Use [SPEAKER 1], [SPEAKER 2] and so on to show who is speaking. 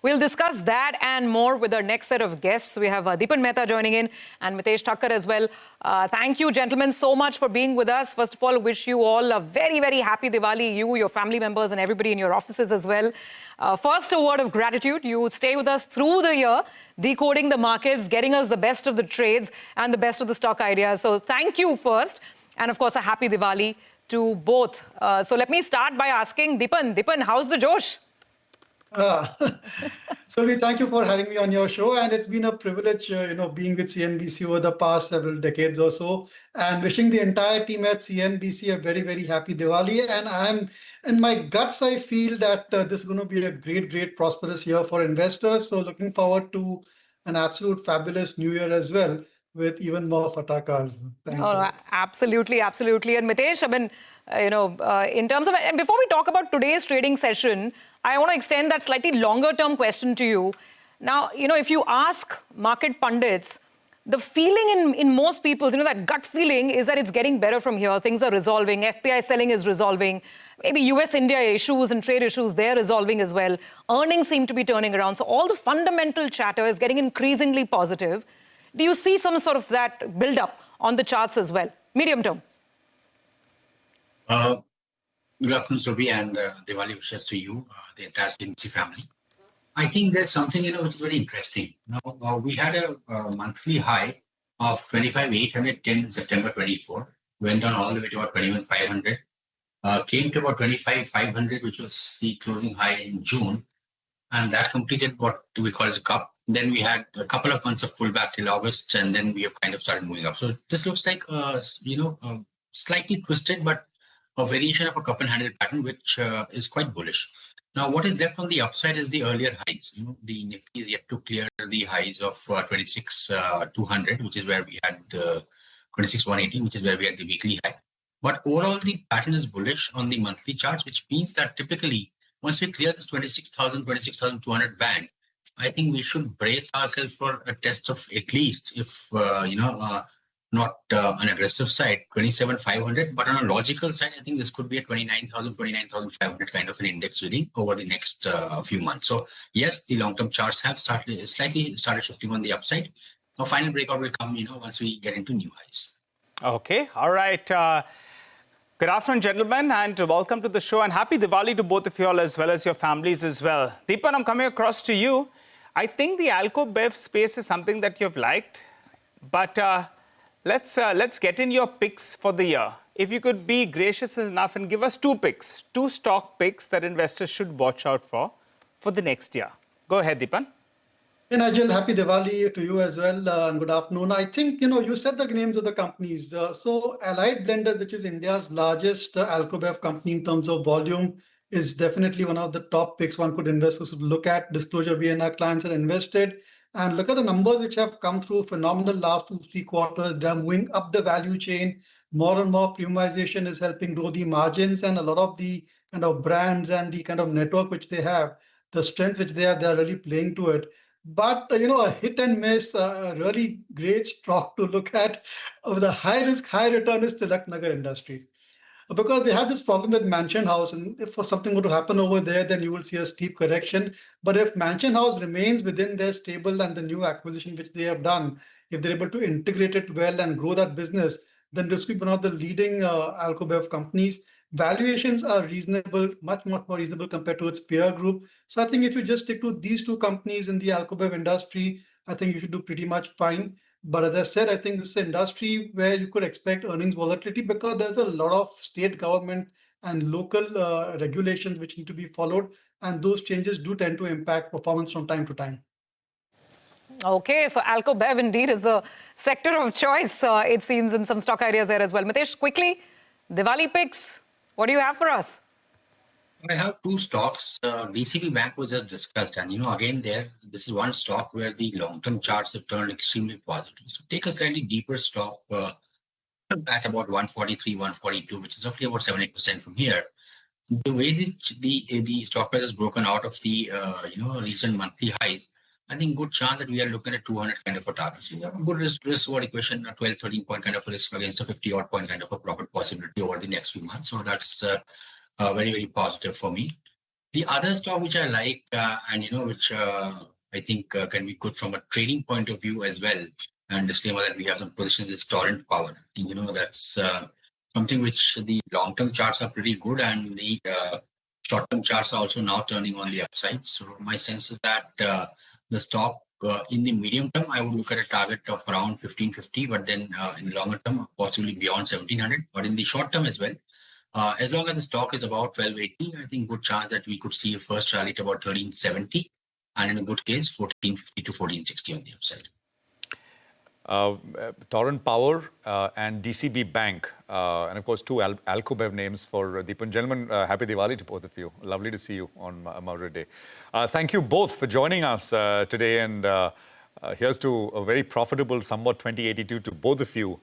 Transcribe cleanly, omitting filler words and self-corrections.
[SPEAKER 1] We'll discuss that and more with our next set of guests. We have Dipan Mehta joining in and Mitessh Thakkar as well. Thank you, gentlemen, so much for being with us. First of all, wish you all a very, very happy Diwali, you, your family members and everybody in your offices as well. First, a word of gratitude. You stay with us through the year, decoding the markets, getting us the best of the trades and the best of the stock ideas. So thank you first. And of course, a happy Diwali to both. So let me start by asking Dipan. Dipan, how's the Josh?
[SPEAKER 2] So we thank you for having me on your show, and it's been a privilege, being with CNBC over the past several decades or so, and wishing the entire team at CNBC a very, very happy Diwali. And in my guts, I feel that this is going to be a great, great prosperous year for investors. So looking forward to an absolute fabulous new year as well, with even more fatakas. Thank you.
[SPEAKER 1] Absolutely, absolutely. And Mitessh, I mean, in terms of, and before we talk about today's trading session, I want to extend that slightly longer term question to you. Now, if you ask market pundits, the feeling in most people's, that gut feeling is that it's getting better from here. Things are resolving. FPI selling is resolving. Maybe US-India issues and trade issues, they're resolving as well. Earnings seem to be turning around. So all the fundamental chatter is getting increasingly positive. Do you see some sort of that build up on the charts as well, medium term?
[SPEAKER 3] Good afternoon, Sophie, and Diwali wishes to you, the entire CNBC family. I think there's something, which is very interesting. Now, we had a monthly high of 25,810 in September 24, went down all the way to about 21,500, came to about 25,500, which was the closing high in June, and that completed what we call as a cup. Then we had a couple of months of pullback till August, and then we have kind of started moving up. So this looks like, slightly twisted, but a variation of a cup and handle pattern, which is quite bullish. Now, what is left on the upside is the earlier highs. The Nifty is yet to clear the highs of 26,200, which is where we had the 26,180, which is where we had the weekly high. But overall, the pattern is bullish on the monthly charts, which means that typically, once we clear this 26,000, 26,200 band, I think we should brace ourselves for a test of at least, if, not an aggressive side, 27,500, but on a logical side, I think this could be a 29,000, 29,500 kind of an index reading over the next few months. So yes, the long-term charts have slightly started shifting on the upside. A final breakout will come, once we get into new highs.
[SPEAKER 4] Okay, all right. Good afternoon, gentlemen, and welcome to the show, and happy Diwali to both of you all as well as your families as well. Dipan, I'm coming across to you. I think the Alcob Bev space is something that you've liked, but let's get in your picks for the year. If you could be gracious enough and give us two stock picks that investors should watch out for the next year. Go ahead, Dipan.
[SPEAKER 2] Hey, Nigel, happy Diwali to you as well, and good afternoon. I think, you said the names of the companies. So Allied Blenders, which is India's largest Alcobev company in terms of volume, is definitely one of the top picks one could investors would look at. Disclosure, we and our clients are invested. And look at the numbers which have come through, phenomenal last 2-3 quarters. They're moving up the value chain. More and more premiumization is helping grow the margins, and a lot of the kind of brands and the kind of network which they have, the strength which they have, they're really playing to it. But, a hit and miss, a really great stock to look at with a high risk, high return is Tilak Nagar Industries. Because they have this problem with Mansion House, and if something were to happen over there, then you will see a steep correction. But if Mansion House remains within their stable and the new acquisition which they have done, if they're able to integrate it well and grow that business, then this could be one of the leading Alcobev companies. Valuations are reasonable, much more reasonable compared to its peer group. So I think if you just stick to these two companies in the Alcobev industry, I think you should do pretty much fine. But as I said, I think this is an industry where you could expect earnings volatility because there's a lot of state government and local regulations which need to be followed. And those changes do tend to impact performance from time to time.
[SPEAKER 1] Okay, so Alcobev indeed is the sector of choice, it seems, in some stock ideas there as well. Mitessh, quickly, Diwali picks, what do you have for us?
[SPEAKER 3] I have two stocks. DCB Bank was just discussed, and again, this is one stock where the long-term charts have turned extremely positive. So take a slightly deeper stock at about 143, 142, which is roughly about 70% from here. The way the stock price has broken out of the recent monthly highs, I think good chance that we are looking at 200 kind of a target. So you have a good risk-reward equation, a 12, 13 point kind of a risk against a 50-odd point kind of a profit possibility over the next few months. So that's very, very positive for me. The other stock which I like, and which I think can be good from a trading point of view as well. And disclaimer that we have some positions is Torrent Power. I think, that's something which the long-term charts are pretty good, and the short-term charts are also now turning on the upside. So my sense is that the stock in the medium term, I would look at a target of around 1550, but then in the longer term, possibly beyond 1700. But in the short term as well, as long as the stock is about 1280, I think good chance that we could see a first rally to about 1370, and in a good case, 1450 to 1460 on the upside.
[SPEAKER 5] Torrent Power and DCB Bank, and of course, two Alcob names for Dipan. Gentlemen, happy Diwali to both of you. Lovely to see you on Mahurat Day. Thank you both for joining us today, and here's to a very profitable Samvat 2082 to both of you.